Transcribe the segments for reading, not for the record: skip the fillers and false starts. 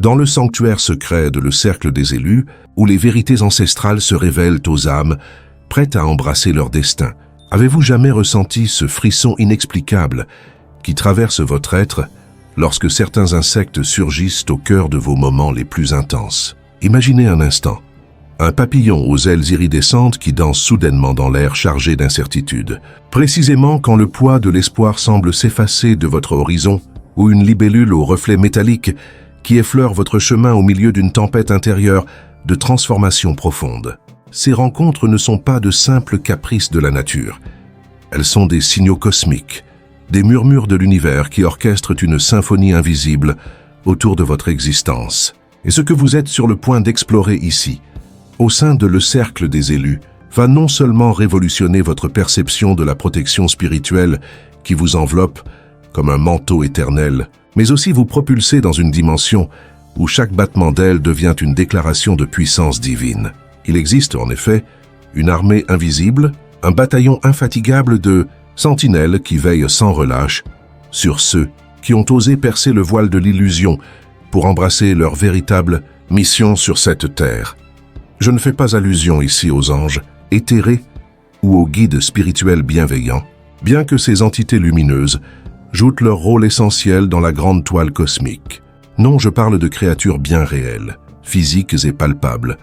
Dans le sanctuaire secret de le cercle des élus, où les vérités ancestrales se révèlent aux âmes, prêtes à embrasser leur destin, avez-vous jamais ressenti ce frisson inexplicable qui traverse votre être lorsque certains insectes surgissent au cœur de vos moments les plus intenses? Imaginez un instant un papillon aux ailes iridescentes qui danse soudainement dans l'air chargé d'incertitude, précisément quand le poids de l'espoir semble s'effacer de votre horizon, ou une libellule au reflet métallique qui effleure votre chemin au milieu d'une tempête intérieure de transformation profonde. Ces rencontres ne sont pas de simples caprices de la nature. Elles sont des signaux cosmiques, des murmures de l'univers qui orchestrent une symphonie invisible autour de votre existence. Et ce que vous êtes sur le point d'explorer ici, au sein de le cercle des élus, va non seulement révolutionner votre perception de la protection spirituelle qui vous enveloppe comme un manteau éternel, mais aussi vous propulser dans une dimension où chaque battement d'aile devient une déclaration de puissance divine. Il existe en effet une armée invisible, un bataillon infatigable de sentinelles qui veillent sans relâche sur ceux qui ont osé percer le voile de l'illusion pour embrasser leur véritable mission sur cette terre. Je ne fais pas allusion ici aux anges éthérés ou aux guides spirituels bienveillants, bien que ces entités lumineuses jouent leur rôle essentiel dans la grande toile cosmique. Non, je parle de créatures bien réelles, physiques et palpables,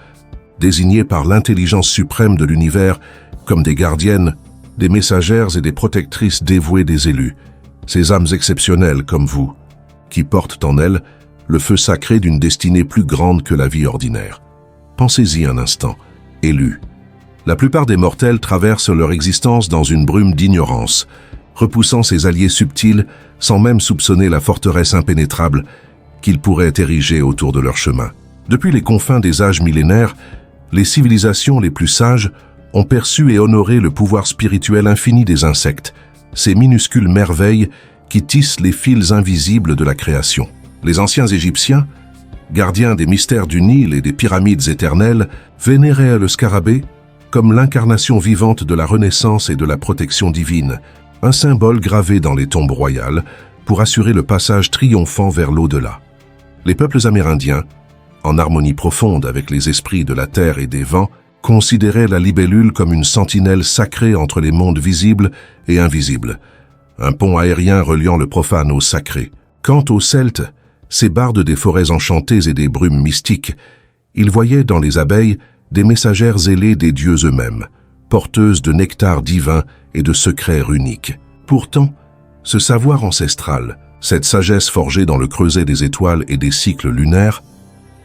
désignées par l'intelligence suprême de l'univers comme des gardiennes, des messagères et des protectrices dévouées des élus, ces âmes exceptionnelles comme vous, qui portent en elles le feu sacré d'une destinée plus grande que la vie ordinaire. Pensez-y un instant, élus. La plupart des mortels traversent leur existence dans une brume d'ignorance, repoussant ces alliés subtils sans même soupçonner la forteresse impénétrable qu'ils pourraient ériger autour de leur chemin. Depuis les confins des âges millénaires, les civilisations les plus sages ont perçu et honoré le pouvoir spirituel infini des insectes, ces minuscules merveilles qui tissent les fils invisibles de la création. Les anciens Égyptiens, gardiens des mystères du Nil et des pyramides éternelles, vénéraient le scarabée comme l'incarnation vivante de la renaissance et de la protection divine, un symbole gravé dans les tombes royales pour assurer le passage triomphant vers l'au-delà. Les peuples amérindiens, en harmonie profonde avec les esprits de la terre et des vents, considéraient la libellule comme une sentinelle sacrée entre les mondes visibles et invisibles, un pont aérien reliant le profane au sacré. Quant aux Celtes, ces bardes des forêts enchantées et des brumes mystiques, ils voyaient dans les abeilles des messagères zélées des dieux eux-mêmes, porteuses de nectar divin et de secrets runiques. Pourtant, ce savoir ancestral, cette sagesse forgée dans le creuset des étoiles et des cycles lunaires,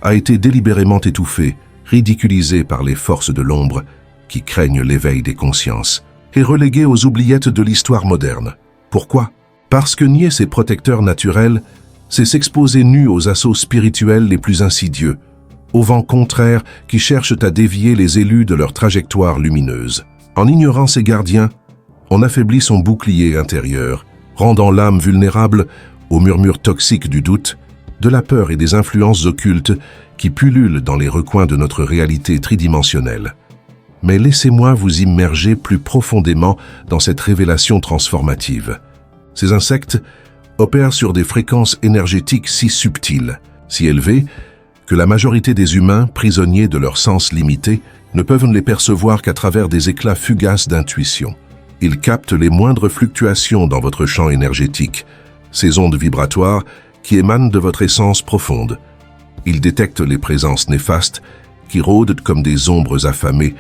a été délibérément étouffée, ridiculisée par les forces de l'ombre qui craignent l'éveil des consciences, et reléguée aux oubliettes de l'histoire moderne. Pourquoi? Parce que nier ses protecteurs naturels, c'est s'exposer nu aux assauts spirituels les plus insidieux, aux vents contraires qui cherchent à dévier les élus de leur trajectoire lumineuse. En ignorant ces gardiens, on affaiblit son bouclier intérieur, rendant l'âme vulnérable aux murmures toxiques du doute, de la peur et des influences occultes qui pullulent dans les recoins de notre réalité tridimensionnelle. Mais laissez-moi vous immerger plus profondément dans cette révélation transformative. Ces insectes opèrent sur des fréquences énergétiques si subtiles, si élevées, que la majorité des humains, prisonniers de leurs sens limités, ne peuvent les percevoir qu'à travers des éclats fugaces d'intuition. Ils captent les moindres fluctuations dans votre champ énergétique, ces ondes vibratoires qui émanent de votre essence profonde. Ils détectent les présences néfastes qui rôdent comme des ombres affamées,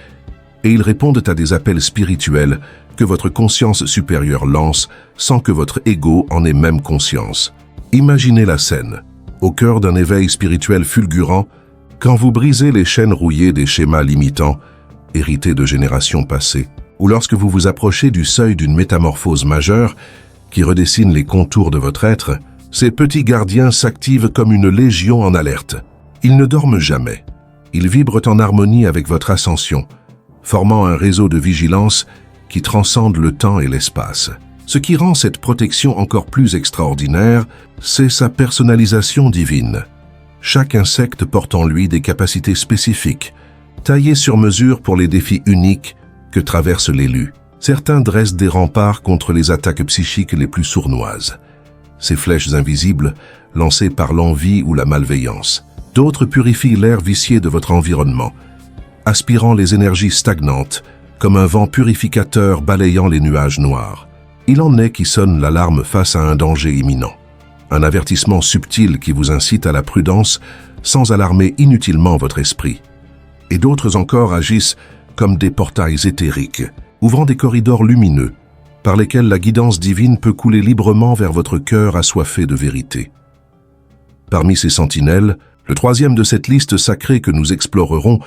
et ils répondent à des appels spirituels que votre conscience supérieure lance sans que votre ego en ait même conscience. Imaginez la scène, au cœur d'un éveil spirituel fulgurant, quand vous brisez les chaînes rouillées des schémas limitants, hérités de générations passées, ou lorsque vous vous approchez du seuil d'une métamorphose majeure qui redessine les contours de votre être, ces petits gardiens s'activent comme une légion en alerte. Ils ne dorment jamais. Ils vibrent en harmonie avec votre ascension, formant un réseau de vigilance qui transcende le temps et l'espace. Ce qui rend cette protection encore plus extraordinaire, c'est sa personnalisation divine. Chaque insecte porte en lui des capacités spécifiques, taillées sur mesure pour les défis uniques que traverse l'élu. Certains dressent des remparts contre les attaques psychiques les plus sournoises. Ces flèches invisibles lancés par l'envie ou la malveillance. D'autres purifient l'air vicié de votre environnement, aspirant les énergies stagnantes, comme un vent purificateur balayant les nuages noirs. Il en est qui sonnent l'alarme face à un danger imminent. Un avertissement subtil qui vous incite à la prudence sans alarmer inutilement votre esprit. Et d'autres encore agissent comme des portails éthériques, ouvrant des corridors lumineux, par lesquels la guidance divine peut couler librement vers votre cœur assoiffé de vérité. Parmi ces sentinelles, le troisième de cette liste sacrée que nous explorerons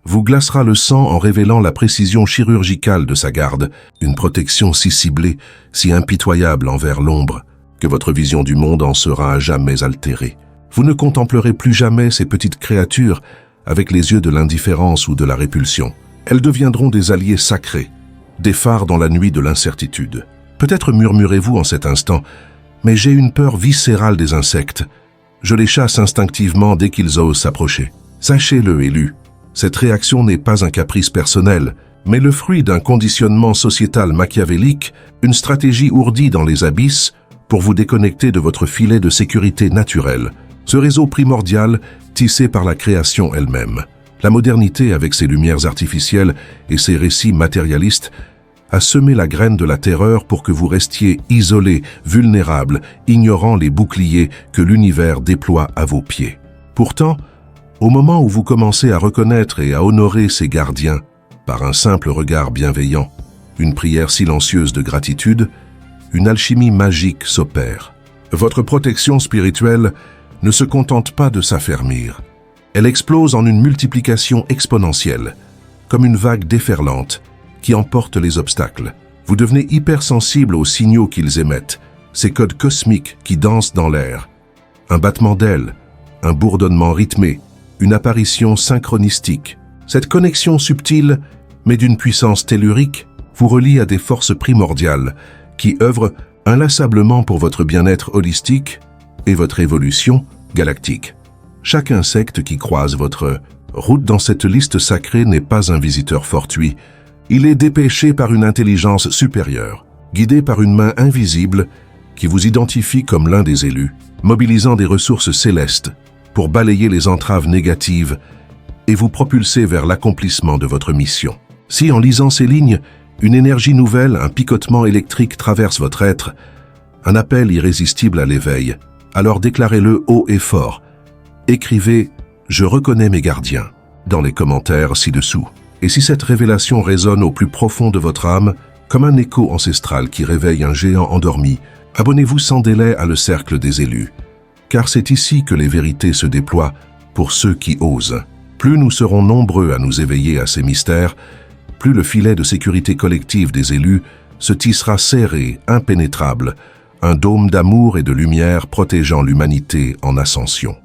vous glacera le sang en révélant la précision chirurgicale de sa garde, une protection si ciblée, si impitoyable envers l'ombre, que votre vision du monde en sera à jamais altérée. Vous ne contemplerez plus jamais ces petites créatures avec les yeux de l'indifférence ou de la répulsion. Elles deviendront des alliés sacrés, des phares dans la nuit de l'incertitude. Peut-être murmurez-vous en cet instant, mais j'ai une peur viscérale des insectes. Je les chasse instinctivement dès qu'ils osent s'approcher. Sachez-le, élu, cette réaction n'est pas un caprice personnel, mais le fruit d'un conditionnement sociétal machiavélique, une stratégie ourdie dans les abysses pour vous déconnecter de votre filet de sécurité naturelle, ce réseau primordial tissé par la création elle-même. La modernité, avec ses lumières artificielles et ses récits matérialistes, a semé la graine de la terreur pour que vous restiez isolés, vulnérables, ignorant les boucliers que l'univers déploie à vos pieds. Pourtant, au moment où vous commencez à reconnaître et à honorer ces gardiens, par un simple regard bienveillant, une prière silencieuse de gratitude, une alchimie magique s'opère. Votre protection spirituelle ne se contente pas de s'affermir. Elle explose en une multiplication exponentielle, comme une vague déferlante qui emporte les obstacles. Vous devenez hypersensible aux signaux qu'ils émettent, ces codes cosmiques qui dansent dans l'air. Un battement d'ailes, un bourdonnement rythmé, une apparition synchronistique. Cette connexion subtile, mais d'une puissance tellurique, vous relie à des forces primordiales qui œuvrent inlassablement pour votre bien-être holistique et votre évolution galactique. Chaque insecte qui croise votre route dans cette liste sacrée n'est pas un visiteur fortuit. Il est dépêché par une intelligence supérieure, guidé par une main invisible qui vous identifie comme l'un des élus, mobilisant des ressources célestes pour balayer les entraves négatives et vous propulser vers l'accomplissement de votre mission. Si, en lisant ces lignes, une énergie nouvelle, un picotement électrique traverse votre être, un appel irrésistible à l'éveil, alors déclarez-le haut et fort. Écrivez « Je reconnais mes gardiens » dans les commentaires ci-dessous. Et si cette révélation résonne au plus profond de votre âme, comme un écho ancestral qui réveille un géant endormi, abonnez-vous sans délai à le cercle des élus. Car c'est ici que les vérités se déploient pour ceux qui osent. Plus nous serons nombreux à nous éveiller à ces mystères, plus le filet de sécurité collective des élus se tissera serré, impénétrable, un dôme d'amour et de lumière protégeant l'humanité en ascension.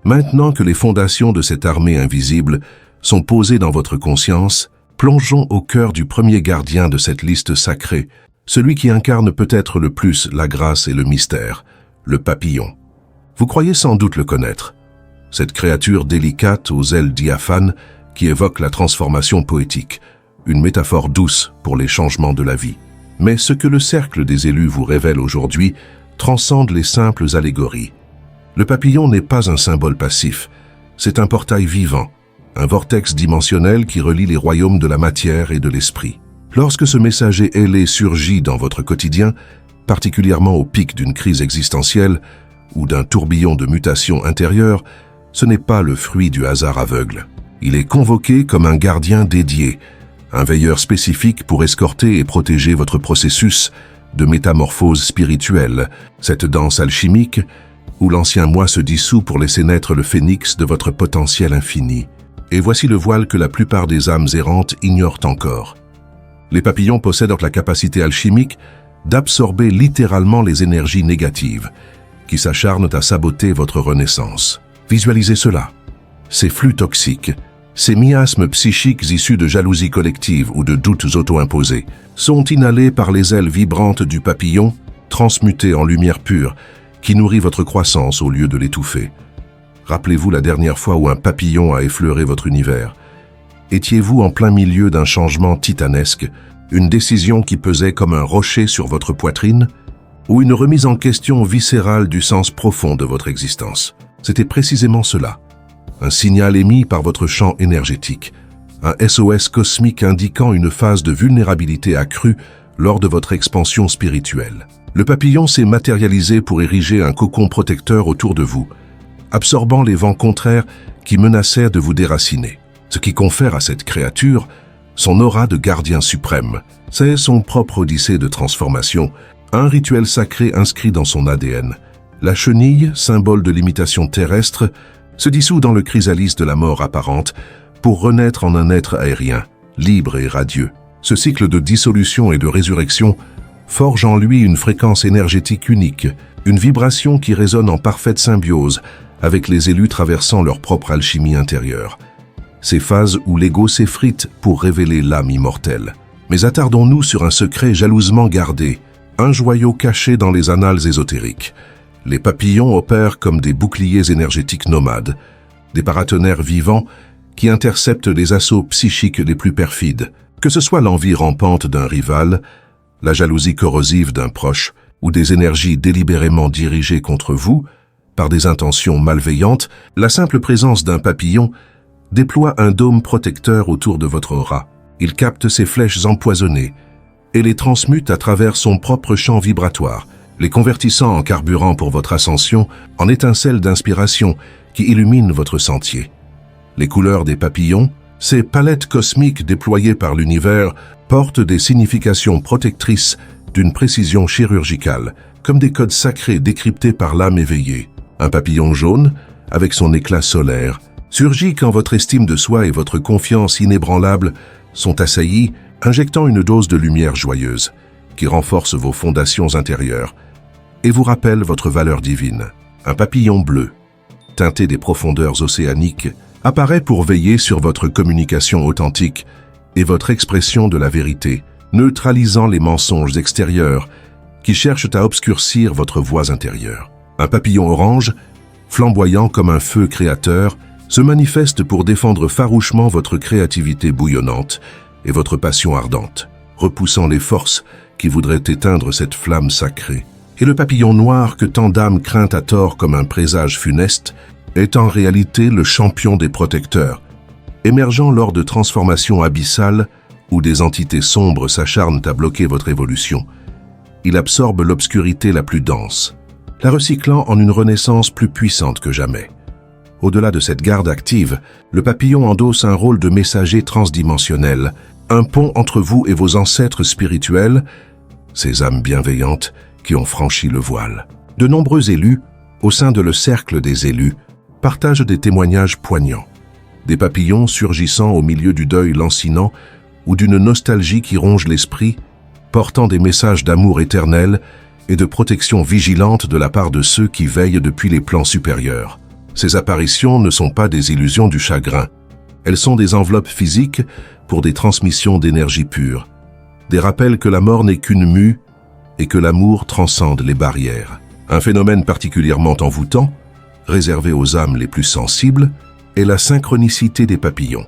Maintenant que les fondations de cette armée invisible sont posées dans votre conscience, plongeons au cœur du premier gardien de cette liste sacrée, celui qui incarne peut-être le plus la grâce et le mystère, le papillon. Vous croyez sans doute le connaître, cette créature délicate aux ailes diaphanes qui évoque la transformation poétique, une métaphore douce pour les changements de la vie. Mais ce que le cercle des élus vous révèle aujourd'hui transcende les simples allégories. Le papillon n'est pas un symbole passif, c'est un portail vivant, un vortex dimensionnel qui relie les royaumes de la matière et de l'esprit. Lorsque ce messager ailé surgit dans votre quotidien, particulièrement au pic d'une crise existentielle ou d'un tourbillon de mutations intérieures, ce n'est pas le fruit du hasard aveugle. Il est convoqué comme un gardien dédié, un veilleur spécifique pour escorter et protéger votre processus de métamorphose spirituelle, cette danse alchimique où l'ancien moi se dissout pour laisser naître le phénix de votre potentiel infini. Et voici le voile que la plupart des âmes errantes ignorent encore. Les papillons possèdent la capacité alchimique d'absorber littéralement les énergies négatives qui s'acharnent à saboter votre renaissance. Visualisez cela. Ces flux toxiques, ces miasmes psychiques issus de jalousie collective ou de doutes auto-imposés, sont inhalés par les ailes vibrantes du papillon, transmutés en lumière pure, qui nourrit votre croissance au lieu de l'étouffer. Rappelez-vous la dernière fois où un papillon a effleuré votre univers. Étiez-vous en plein milieu d'un changement titanesque, une décision qui pesait comme un rocher sur votre poitrine? ou une remise en question viscérale du sens profond de votre existence. C'était précisément cela. Un signal émis par votre champ énergétique, un SOS cosmique indiquant une phase de vulnérabilité accrue lors de votre expansion spirituelle. Le papillon s'est matérialisé pour ériger un cocon protecteur autour de vous, absorbant les vents contraires qui menaçaient de vous déraciner. Ce qui confère à cette créature son aura de gardien suprême. C'est son propre odyssée de transformation, un rituel sacré inscrit dans son ADN. La chenille, symbole de l'imitation terrestre, se dissout dans le chrysalis de la mort apparente pour renaître en un être aérien, libre et radieux. Ce cycle de dissolution et de résurrection forge en lui une fréquence énergétique unique, une vibration qui résonne en parfaite symbiose avec les élus traversant leur propre alchimie intérieure. Ces phases où l'ego s'effrite pour révéler l'âme immortelle. Mais attardons-nous sur un secret jalousement gardé, un joyau caché dans les annales ésotériques. Les papillons opèrent comme des boucliers énergétiques nomades, des paratonnerres vivants qui interceptent les assauts psychiques les plus perfides. Que ce soit l'envie rampante d'un rival, la jalousie corrosive d'un proche ou des énergies délibérément dirigées contre vous, par des intentions malveillantes, la simple présence d'un papillon déploie un dôme protecteur autour de votre aura. Il capte ces flèches empoisonnées et les transmute à travers son propre champ vibratoire, les convertissant en carburant pour votre ascension, en étincelles d'inspiration qui illuminent votre sentier. Les couleurs des papillons, ces palettes cosmiques déployées par l'univers, portent des significations protectrices d'une précision chirurgicale, comme des codes sacrés décryptés par l'âme éveillée. Un papillon jaune, avec son éclat solaire, surgit quand votre estime de soi et votre confiance inébranlable sont assaillies, injectant une dose de lumière joyeuse, qui renforce vos fondations intérieures et vous rappelle votre valeur divine. Un papillon bleu, teinté des profondeurs océaniques, apparaît pour veiller sur votre communication authentique et votre expression de la vérité, neutralisant les mensonges extérieurs qui cherchent à obscurcir votre voix intérieure. Un papillon orange, flamboyant comme un feu créateur, se manifeste pour défendre farouchement votre créativité bouillonnante et votre passion ardente, repoussant les forces qui voudraient éteindre cette flamme sacrée. Et le papillon noir que tant d'âmes craignent à tort comme un présage funeste est en réalité le champion des protecteurs, émergeant lors de transformations abyssales où des entités sombres s'acharnent à bloquer votre évolution. Il absorbe l'obscurité la plus dense, la recyclant en une renaissance plus puissante que jamais. Au-delà de cette garde active, le papillon endosse un rôle de messager transdimensionnel, un pont entre vous et vos ancêtres spirituels, ces âmes bienveillantes qui ont franchi le voile. De nombreux élus, au sein de le cercle des élus, partagent des témoignages poignants. Des papillons surgissant au milieu du deuil lancinant ou d'une nostalgie qui ronge l'esprit, portant des messages d'amour éternel et de protection vigilante de la part de ceux qui veillent depuis les plans supérieurs. Ces apparitions ne sont pas des illusions du chagrin. Elles sont des enveloppes physiques pour des transmissions d'énergie pure, des rappels que la mort n'est qu'une mue et que l'amour transcende les barrières. Un phénomène particulièrement envoûtant, réservé aux âmes les plus sensibles, est la synchronicité des papillons.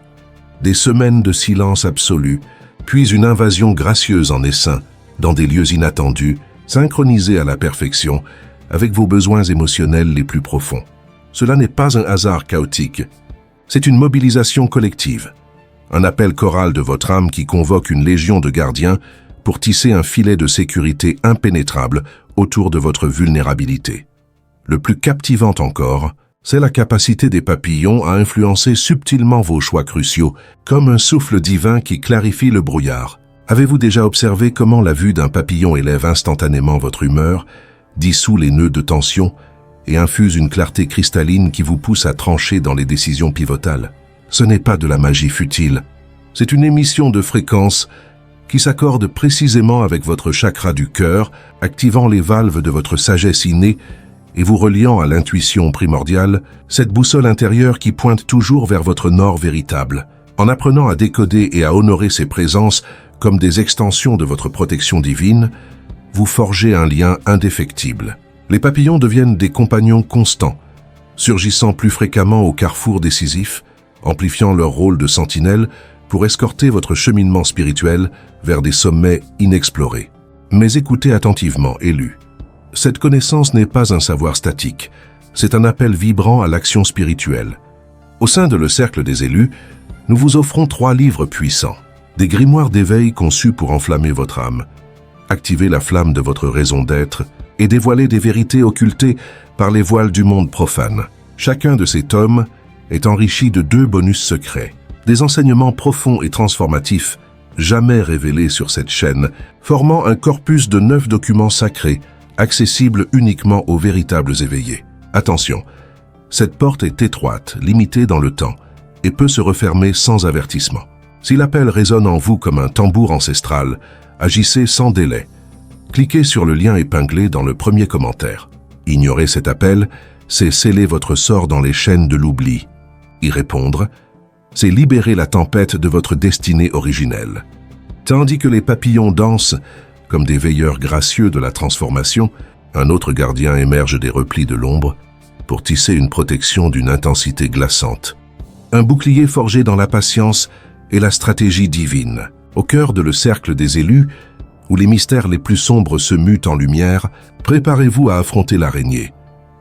Des semaines de silence absolu, puis une invasion gracieuse en essaim, dans des lieux inattendus, synchronisés à la perfection, avec vos besoins émotionnels les plus profonds. Cela n'est pas un hasard chaotique, c'est une mobilisation collective, un appel choral de votre âme qui convoque une légion de gardiens pour tisser un filet de sécurité impénétrable autour de votre vulnérabilité. Le plus captivant encore, c'est la capacité des papillons à influencer subtilement vos choix cruciaux, comme un souffle divin qui clarifie le brouillard. Avez-vous déjà observé comment la vue d'un papillon élève instantanément votre humeur, dissout les nœuds de tension et infuse une clarté cristalline qui vous pousse à trancher dans les décisions pivotales? Ce n'est pas de la magie futile, c'est une émission de fréquence qui s'accorde précisément avec votre chakra du cœur, activant les valves de votre sagesse innée et vous reliant à l'intuition primordiale, cette boussole intérieure qui pointe toujours vers votre nord véritable. En apprenant à décoder et à honorer ces présences comme des extensions de votre protection divine, vous forgez un lien indéfectible. Les papillons deviennent des compagnons constants, surgissant plus fréquemment au carrefour décisif, amplifiant leur rôle de sentinelle pour escorter votre cheminement spirituel vers des sommets inexplorés. Mais écoutez attentivement, élus. Cette connaissance n'est pas un savoir statique, c'est un appel vibrant à l'action spirituelle. Au sein de le Cercle des Élus, nous vous offrons 3 livres puissants, des grimoires d'éveil conçus pour enflammer votre âme, activer la flamme de votre raison d'être et dévoiler des vérités occultées par les voiles du monde profane. Chacun de ces tomes est enrichi de 2 bonus secrets, des enseignements profonds et transformatifs jamais révélés sur cette chaîne, formant un corpus de 9 documents sacrés, accessibles uniquement aux véritables éveillés. Attention, cette porte est étroite, limitée dans le temps, et peut se refermer sans avertissement. Si l'appel résonne en vous comme un tambour ancestral, agissez sans délai. Cliquez sur le lien épinglé dans le premier commentaire. Ignorer cet appel, c'est sceller votre sort dans les chaînes de l'oubli. Y répondre, c'est libérer la tempête de votre destinée originelle. Tandis que les papillons dansent, comme des veilleurs gracieux de la transformation, un autre gardien émerge des replis de l'ombre pour tisser une protection d'une intensité glaçante. Un bouclier forgé dans la patience et la stratégie divine. Au cœur de le Cercle des Élus, où les mystères les plus sombres se muent en lumière, préparez-vous à affronter l'araignée.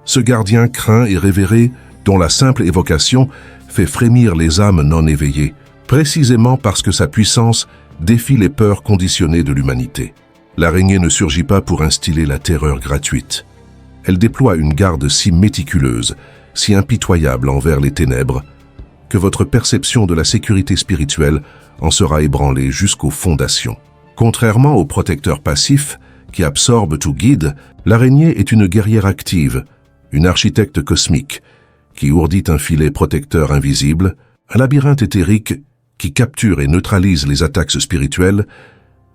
Ce gardien craint et révéré, dont la simple évocation fait frémir les âmes non éveillées, précisément parce que sa puissance défie les peurs conditionnées de l'humanité. L'araignée ne surgit pas pour instiller la terreur gratuite. Elle déploie une garde si méticuleuse, si impitoyable envers les ténèbres, que votre perception de la sécurité spirituelle en sera ébranlée jusqu'aux fondations. Contrairement au protecteur passif, qui absorbe tout guide, l'araignée est une guerrière active, une architecte cosmique, qui ourdit un filet protecteur invisible, un labyrinthe éthérique qui capture et neutralise les attaques spirituelles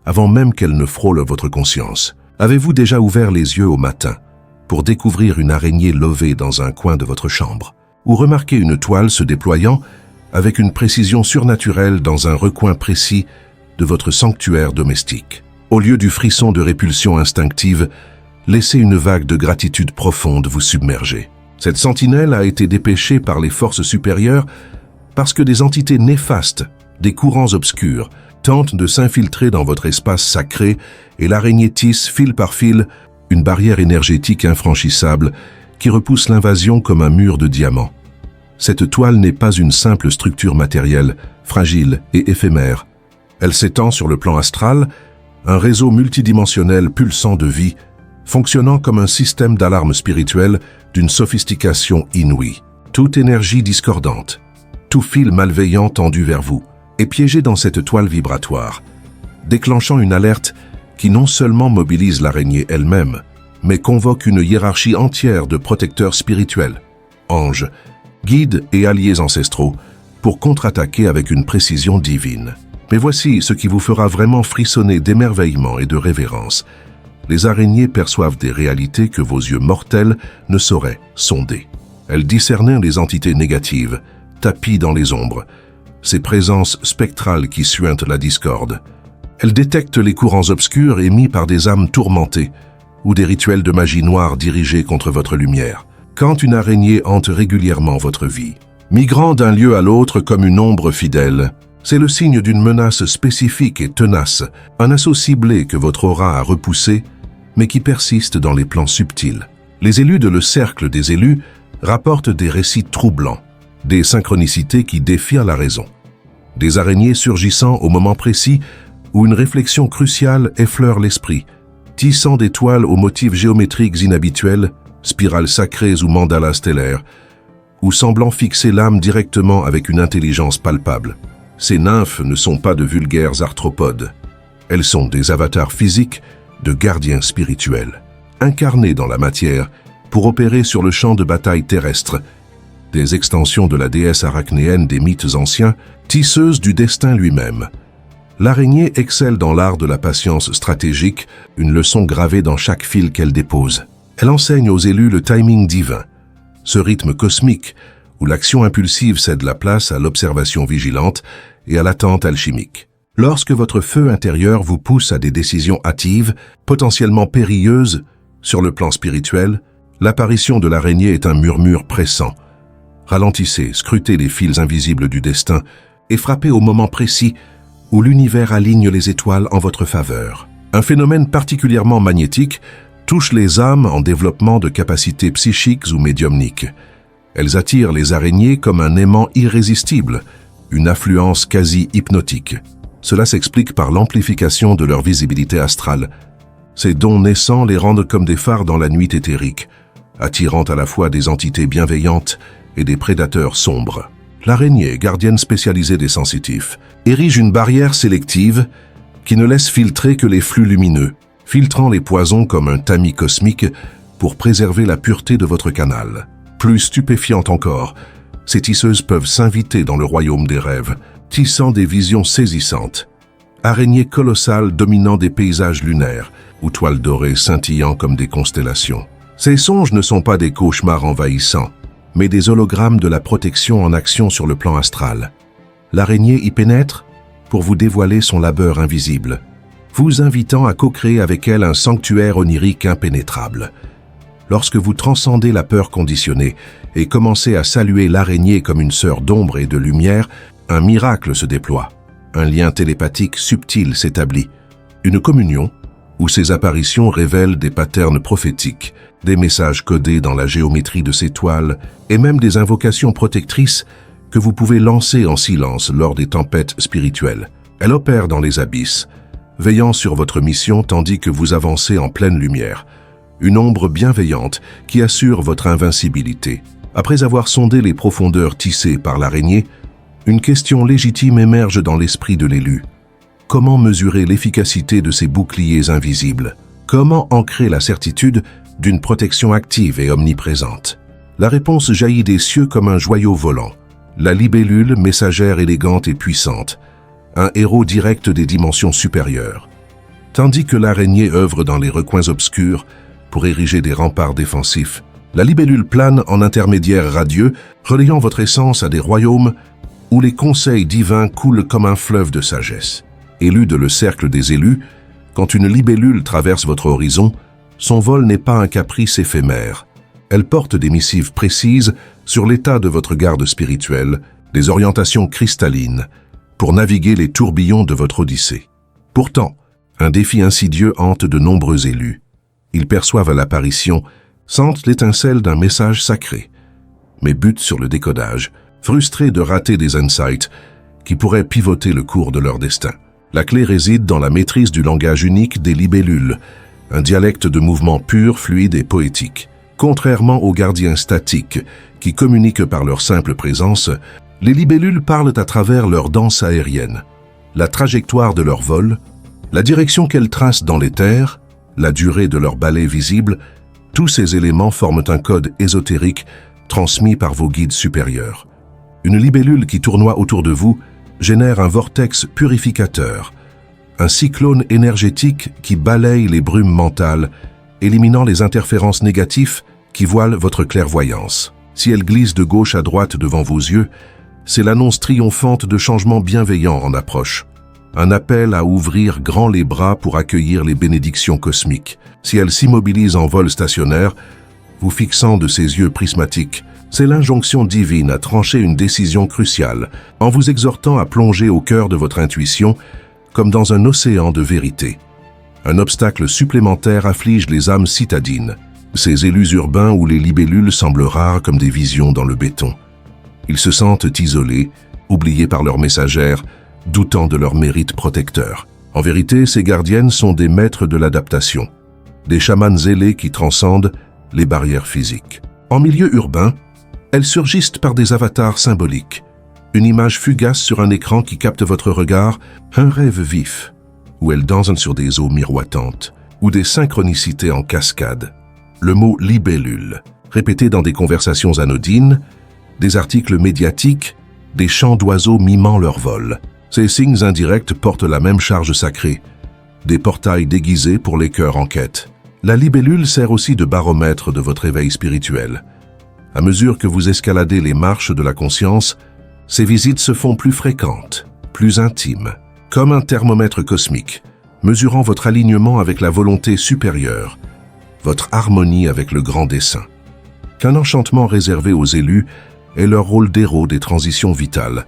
avant même qu'elles ne frôlent votre conscience. Avez-vous déjà ouvert les yeux au matin pour découvrir une araignée levée dans un coin de votre chambre, ou remarquer une toile se déployant avec une précision surnaturelle dans un recoin précis de votre sanctuaire domestique? Au lieu du frisson de répulsion instinctive, laissez une vague de gratitude profonde vous submerger. Cette sentinelle a été dépêchée par les forces supérieures parce que des entités néfastes, des courants obscurs, tentent de s'infiltrer dans votre espace sacré et l'araignée tisse, fil par fil, une barrière énergétique infranchissable qui repousse l'invasion comme un mur de diamants. Cette toile n'est pas une simple structure matérielle, fragile et éphémère. Elle s'étend sur le plan astral, un réseau multidimensionnel pulsant de vie, fonctionnant comme un système d'alarme spirituelle d'une sophistication inouïe. Toute énergie discordante, tout fil malveillant tendu vers vous, est piégé dans cette toile vibratoire, déclenchant une alerte qui non seulement mobilise l'araignée elle-même, mais convoque une hiérarchie entière de protecteurs spirituels, anges, guides et alliés ancestraux, pour contre-attaquer avec une précision divine. Mais voici ce qui vous fera vraiment frissonner d'émerveillement et de révérence. Les araignées perçoivent des réalités que vos yeux mortels ne sauraient sonder. Elles discernent les entités négatives, tapies dans les ombres, ces présences spectrales qui suintent la discorde. Elles détectent les courants obscurs émis par des âmes tourmentées ou des rituels de magie noire dirigés contre votre lumière. Quand une araignée hante régulièrement votre vie, migrant d'un lieu à l'autre comme une ombre fidèle, c'est le signe d'une menace spécifique et tenace, un assaut ciblé que votre aura a repoussé, mais qui persiste dans les plans subtils. Les élus de le Cercle des Élus rapportent des récits troublants, des synchronicités qui défient la raison, des araignées surgissant au moment précis où une réflexion cruciale effleure l'esprit, tissant des toiles aux motifs géométriques inhabituels, spirales sacrées ou mandalas stellaires, ou semblant fixer l'âme directement avec une intelligence palpable. Ces nymphes ne sont pas de vulgaires arthropodes. Elles sont des avatars physiques de gardiens spirituels, incarnés dans la matière pour opérer sur le champ de bataille terrestre, des extensions de la déesse arachnéenne des mythes anciens, tisseuse du destin lui-même. L'araignée excelle dans l'art de la patience stratégique, une leçon gravée dans chaque fil qu'elle dépose. Elle enseigne aux élus le timing divin, ce rythme cosmique où l'action impulsive cède la place à l'observation vigilante et à l'attente alchimique. Lorsque votre feu intérieur vous pousse à des décisions hâtives, potentiellement périlleuses, sur le plan spirituel, l'apparition de l'araignée est un murmure pressant. Ralentissez, scrutez les fils invisibles du destin et frappez au moment précis où l'univers aligne les étoiles en votre faveur. Un phénomène particulièrement magnétique, touchent les âmes en développement de capacités psychiques ou médiumniques. Elles attirent les araignées comme un aimant irrésistible, une affluence quasi hypnotique. Cela s'explique par l'amplification de leur visibilité astrale. Ces dons naissants les rendent comme des phares dans la nuit éthérique, attirant à la fois des entités bienveillantes et des prédateurs sombres. L'araignée, gardienne spécialisée des sensitifs, érige une barrière sélective qui ne laisse filtrer que les flux lumineux, filtrant les poisons comme un tamis cosmique pour préserver la pureté de votre canal. Plus stupéfiante encore, ces tisseuses peuvent s'inviter dans le royaume des rêves, tissant des visions saisissantes. Araignées colossales dominant des paysages lunaires, ou toiles dorées scintillant comme des constellations. Ces songes ne sont pas des cauchemars envahissants, mais des hologrammes de la protection en action sur le plan astral. L'araignée y pénètre pour vous dévoiler son labeur invisible, vous invitant à co-créer avec elle un sanctuaire onirique impénétrable. Lorsque vous transcendez la peur conditionnée et commencez à saluer l'araignée comme une sœur d'ombre et de lumière, un miracle se déploie. Un lien télépathique subtil s'établit. Une communion où ces apparitions révèlent des patterns prophétiques, des messages codés dans la géométrie de ces toiles et même des invocations protectrices que vous pouvez lancer en silence lors des tempêtes spirituelles. Elle opère dans les abysses, veillant sur votre mission tandis que vous avancez en pleine lumière. Une ombre bienveillante qui assure votre invincibilité. Après avoir sondé les profondeurs tissées par l'araignée, une question légitime émerge dans l'esprit de l'élu. Comment mesurer l'efficacité de ces boucliers invisibles? Comment ancrer la certitude d'une protection active et omniprésente? La réponse jaillit des cieux comme un joyau volant. La libellule, messagère élégante et puissante, un héros direct des dimensions supérieures. Tandis que l'araignée œuvre dans les recoins obscurs pour ériger des remparts défensifs, la libellule plane en intermédiaire radieux, relayant votre essence à des royaumes où les conseils divins coulent comme un fleuve de sagesse. Élu de le cercle des élus, quand une libellule traverse votre horizon, son vol n'est pas un caprice éphémère. Elle porte des missives précises sur l'état de votre garde spirituelle, des orientations cristallines, pour naviguer les tourbillons de votre odyssée. Pourtant, un défi insidieux hante de nombreux élus. Ils perçoivent à l'apparition, sentent l'étincelle d'un message sacré, mais butent sur le décodage, frustrés de rater des insights qui pourraient pivoter le cours de leur destin. La clé réside dans la maîtrise du langage unique des libellules, un dialecte de mouvement pur, fluide et poétique. Contrairement aux gardiens statiques, qui communiquent par leur simple présence, les libellules parlent à travers leur danse aérienne, la trajectoire de leur vol, la direction qu'elles tracent dans l'éther, la durée de leur balai visible, tous ces éléments forment un code ésotérique transmis par vos guides supérieurs. Une libellule qui tournoie autour de vous génère un vortex purificateur, un cyclone énergétique qui balaye les brumes mentales, éliminant les interférences négatives qui voilent votre clairvoyance. Si elle glisse de gauche à droite devant vos yeux, c'est l'annonce triomphante de changements bienveillants en approche. Un appel à ouvrir grand les bras pour accueillir les bénédictions cosmiques. Si elle s'immobilise en vol stationnaire, vous fixant de ses yeux prismatiques, c'est l'injonction divine à trancher une décision cruciale, en vous exhortant à plonger au cœur de votre intuition, comme dans un océan de vérité. Un obstacle supplémentaire afflige les âmes citadines, ces élus urbains où les libellules semblent rares comme des visions dans le béton. Ils se sentent isolés, oubliés par leurs messagères, doutant de leur mérite protecteur. En vérité, ces gardiennes sont des maîtres de l'adaptation, des chamans zélés qui transcendent les barrières physiques. En milieu urbain, elles surgissent par des avatars symboliques, une image fugace sur un écran qui capte votre regard, un rêve vif, où elles dansent sur des eaux miroitantes, ou des synchronicités en cascade. Le mot « libellule », répété dans des conversations anodines, des articles médiatiques, des chants d'oiseaux mimant leur vol. Ces signes indirects portent la même charge sacrée, des portails déguisés pour les cœurs en quête. La libellule sert aussi de baromètre de votre éveil spirituel. À mesure que vous escaladez les marches de la conscience, ces visites se font plus fréquentes, plus intimes, comme un thermomètre cosmique, mesurant votre alignement avec la volonté supérieure, votre harmonie avec le grand dessein. Qu'un enchantement réservé aux élus est leur rôle d'héros des transitions vitales,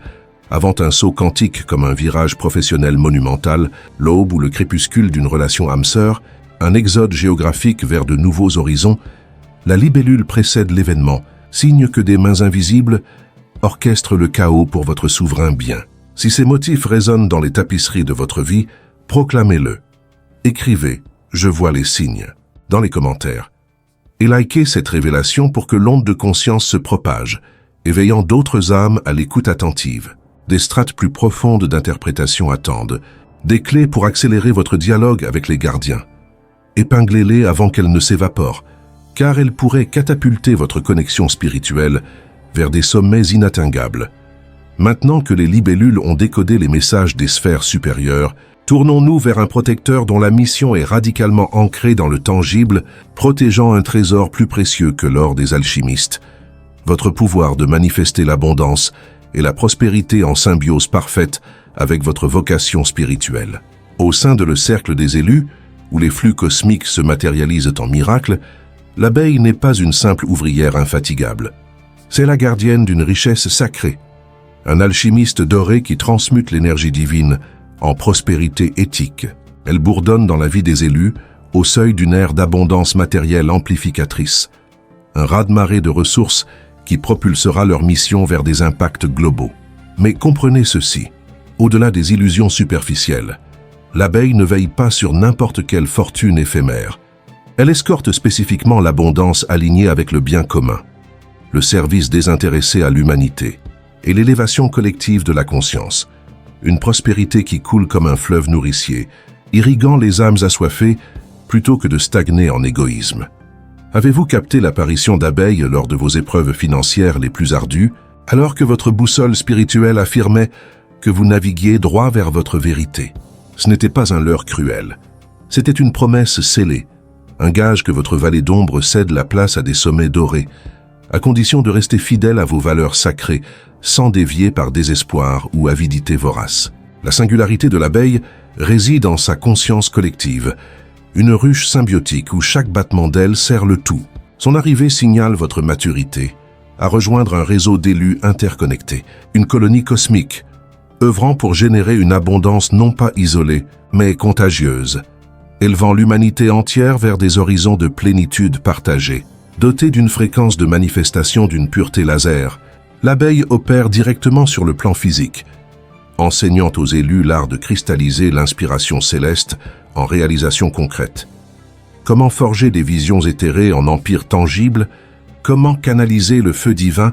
avant un saut quantique comme un virage professionnel monumental, l'aube ou le crépuscule d'une relation âme-sœur, un exode géographique vers de nouveaux horizons, la libellule précède l'événement, signe que des mains invisibles orchestrent le chaos pour votre souverain bien. Si ces motifs résonnent dans les tapisseries de votre vie, proclamez-le. Écrivez « Je vois les signes » dans les commentaires. Et likez cette révélation pour que l'onde de conscience se propage, éveillant d'autres âmes à l'écoute attentive. Des strates plus profondes d'interprétation attendent, des clés pour accélérer votre dialogue avec les gardiens. Épinglez-les avant qu'elles ne s'évaporent, car elles pourraient catapulter votre connexion spirituelle vers des sommets inatteignables. Maintenant que les libellules ont décodé les messages des sphères supérieures, tournons-nous vers un protecteur dont la mission est radicalement ancrée dans le tangible, protégeant un trésor plus précieux que l'or des alchimistes. Votre pouvoir de manifester l'abondance et la prospérité en symbiose parfaite avec votre vocation spirituelle. Au sein de le cercle des élus, où les flux cosmiques se matérialisent en miracles, l'abeille n'est pas une simple ouvrière infatigable. C'est la gardienne d'une richesse sacrée, un alchimiste doré qui transmute l'énergie divine en prospérité éthique. Elle bourdonne dans la vie des élus, au seuil d'une ère d'abondance matérielle amplificatrice, un raz-de-marée de ressources qui propulsera leur mission vers des impacts globaux. Mais comprenez ceci, au-delà des illusions superficielles, l'abeille ne veille pas sur n'importe quelle fortune éphémère. Elle escorte spécifiquement l'abondance alignée avec le bien commun, le service désintéressé à l'humanité et l'élévation collective de la conscience. Une prospérité qui coule comme un fleuve nourricier, irriguant les âmes assoiffées plutôt que de stagner en égoïsme. Avez-vous capté l'apparition d'abeilles lors de vos épreuves financières les plus ardues, alors que votre boussole spirituelle affirmait que vous naviguiez droit vers votre vérité? Ce n'était pas un leurre cruel. C'était une promesse scellée, un gage que votre vallée d'ombre cède la place à des sommets dorés, à condition de rester fidèle à vos valeurs sacrées, sans dévier par désespoir ou avidité vorace. La singularité de l'abeille réside en sa conscience collective, une ruche symbiotique où chaque battement d'aile sert le tout. Son arrivée signale votre maturité, à rejoindre un réseau d'élus interconnectés, une colonie cosmique, œuvrant pour générer une abondance non pas isolée, mais contagieuse, élevant l'humanité entière vers des horizons de plénitude partagée. Dotée d'une fréquence de manifestation d'une pureté laser, l'abeille opère directement sur le plan physique, enseignant aux élus l'art de cristalliser l'inspiration céleste en réalisation concrète. Comment forger des visions éthérées en empires tangibles? Comment canaliser le feu divin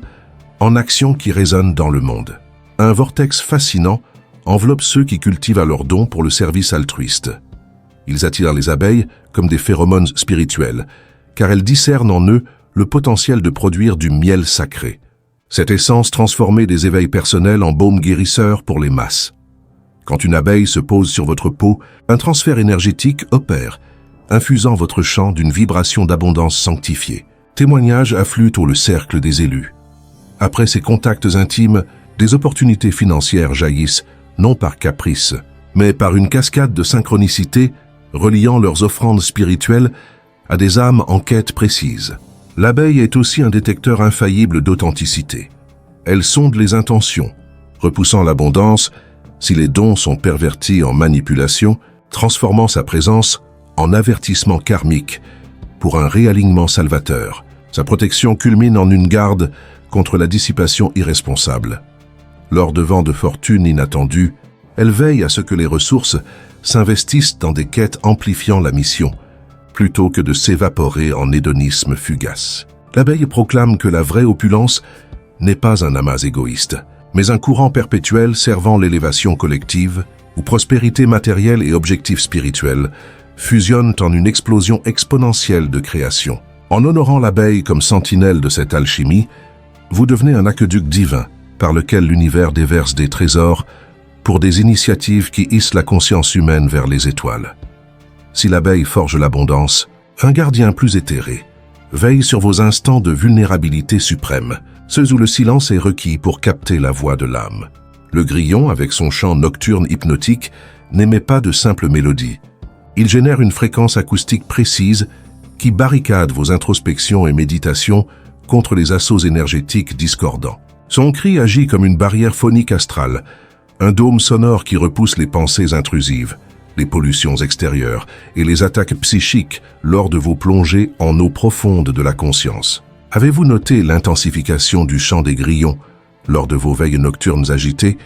en actions qui résonnent dans le monde? Un vortex fascinant enveloppe ceux qui cultivent leur don pour le service altruiste. Ils attirent les abeilles comme des phéromones spirituels, car elles discernent en eux le potentiel de produire du miel sacré. Cette essence transformée des éveils personnels en baume guérisseur pour les masses. Quand une abeille se pose sur votre peau, un transfert énergétique opère, infusant votre champ d'une vibration d'abondance sanctifiée. Témoignages affluent au cercle des élus. Après ces contacts intimes, des opportunités financières jaillissent, non par caprice, mais par une cascade de synchronicité reliant leurs offrandes spirituelles à des âmes en quête précise. L'abeille est aussi un détecteur infaillible d'authenticité. Elle sonde les intentions, repoussant l'abondance si les dons sont pervertis en manipulation, transformant sa présence en avertissement karmique pour un réalignement salvateur. Sa protection culmine en une garde contre la dissipation irresponsable. Lors de vents de fortune inattendus, elle veille à ce que les ressources s'investissent dans des quêtes amplifiant la mission, plutôt que de s'évaporer en hédonisme fugace. L'abeille proclame que la vraie opulence n'est pas un amas égoïste, mais un courant perpétuel servant l'élévation collective, où prospérité matérielle et objectifs spirituels fusionnent en une explosion exponentielle de création. En honorant l'abeille comme sentinelle de cette alchimie, vous devenez un aqueduc divin par lequel l'univers déverse des trésors pour des initiatives qui hissent la conscience humaine vers les étoiles. Si l'abeille forge l'abondance, un gardien plus éthéré veille sur vos instants de vulnérabilité suprême, ceux où le silence est requis pour capter la voix de l'âme. Le grillon, avec son chant nocturne hypnotique, n'émet pas de simples mélodies. Il génère une fréquence acoustique précise qui barricade vos introspections et méditations contre les assauts énergétiques discordants. Son cri agit comme une barrière phonique astrale, un dôme sonore qui repousse les pensées intrusives, les pollutions extérieures et les attaques psychiques lors de vos plongées en eau profonde de la conscience. Avez-vous noté l'intensification du chant des grillons lors de vos veilles nocturnes agitées,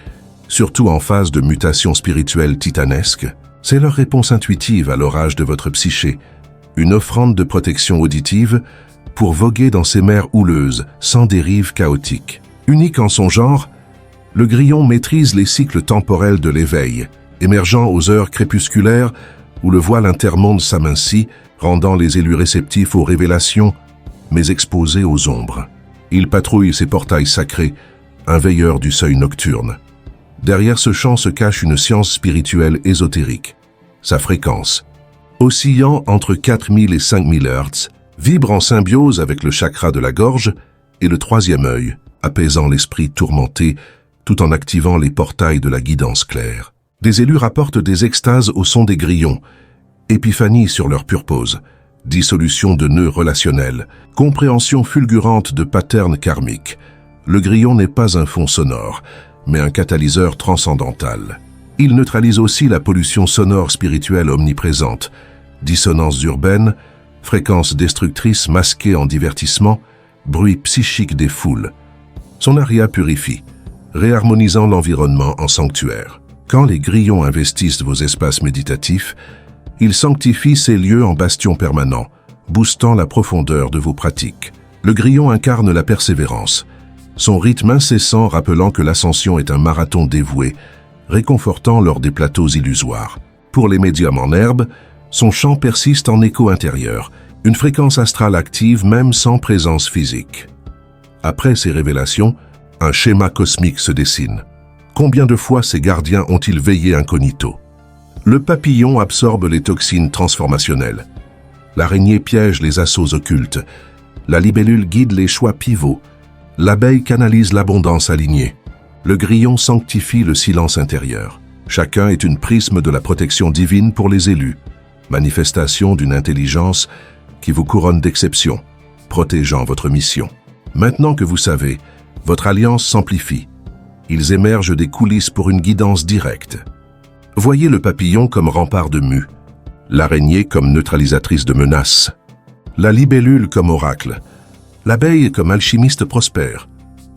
surtout en phase de mutation spirituelle titanesque? C'est leur réponse intuitive à l'orage de votre psyché, une offrande de protection auditive pour voguer dans ces mers houleuses, sans dérive chaotique. Unique en son genre, le grillon maîtrise les cycles temporels de l'éveil, émergeant aux heures crépusculaires où le voile intermonde s'amincit, rendant les élus réceptifs aux révélations, mais exposés aux ombres. Il patrouille ces portails sacrés, un veilleur du seuil nocturne. Derrière ce chant se cache une science spirituelle ésotérique. Sa fréquence, oscillant entre 4000 et 5000 Hz, vibre en symbiose avec le chakra de la gorge et le troisième œil, apaisant l'esprit tourmenté tout en activant les portails de la guidance claire. Des élus rapportent des extases au son des grillons, épiphanie sur leur purpose, dissolution de nœuds relationnels, compréhension fulgurante de patterns karmiques. Le grillon n'est pas un fond sonore, mais un catalyseur transcendantal. Il neutralise aussi la pollution sonore spirituelle omniprésente, dissonances urbaines, fréquences destructrices masquées en divertissement, bruit psychique des foules. Son aria purifie, réharmonisant l'environnement en sanctuaire. Quand les grillons investissent vos espaces méditatifs, ils sanctifient ces lieux en bastions permanents, boostant la profondeur de vos pratiques. Le grillon incarne la persévérance, son rythme incessant rappelant que l'ascension est un marathon dévoué, réconfortant lors des plateaux illusoires. Pour les médiums en herbe, son chant persiste en écho intérieur, une fréquence astrale active même sans présence physique. Après ces révélations, un schéma cosmique se dessine. Combien de fois ces gardiens ont-ils veillé incognito? Le papillon absorbe les toxines transformationnelles. L'araignée piège les assauts occultes. La libellule guide les choix pivots. L'abeille canalise l'abondance alignée. Le grillon sanctifie le silence intérieur. Chacun est une prisme de la protection divine pour les élus, manifestation d'une intelligence qui vous couronne d'exception, protégeant votre mission. Maintenant que vous savez, votre alliance s'amplifie. Ils émergent des coulisses pour une guidance directe. Voyez le papillon comme rempart de mue, l'araignée comme neutralisatrice de menaces, la libellule comme oracle, l'abeille comme alchimiste prospère,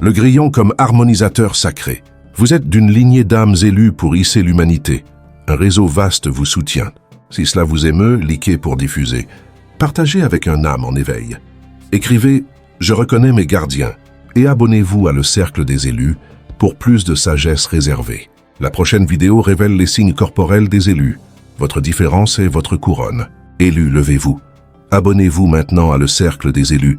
le grillon comme harmonisateur sacré. Vous êtes d'une lignée d'âmes élues pour hisser l'humanité. Un réseau vaste vous soutient. Si cela vous émeut, likez pour diffuser. Partagez avec un âme en éveil. Écrivez « Je reconnais mes gardiens » et abonnez-vous à le cercle des élus pour plus de sagesse réservée. La prochaine vidéo révèle les signes corporels des élus. Votre différence est votre couronne. Élus, levez-vous. Abonnez-vous maintenant à le cercle des élus.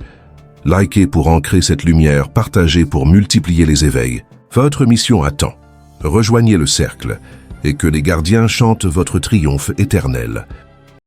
Likez pour ancrer cette lumière, partagez pour multiplier les éveils. Votre mission attend. Rejoignez le cercle et que les gardiens chantent votre triomphe éternel.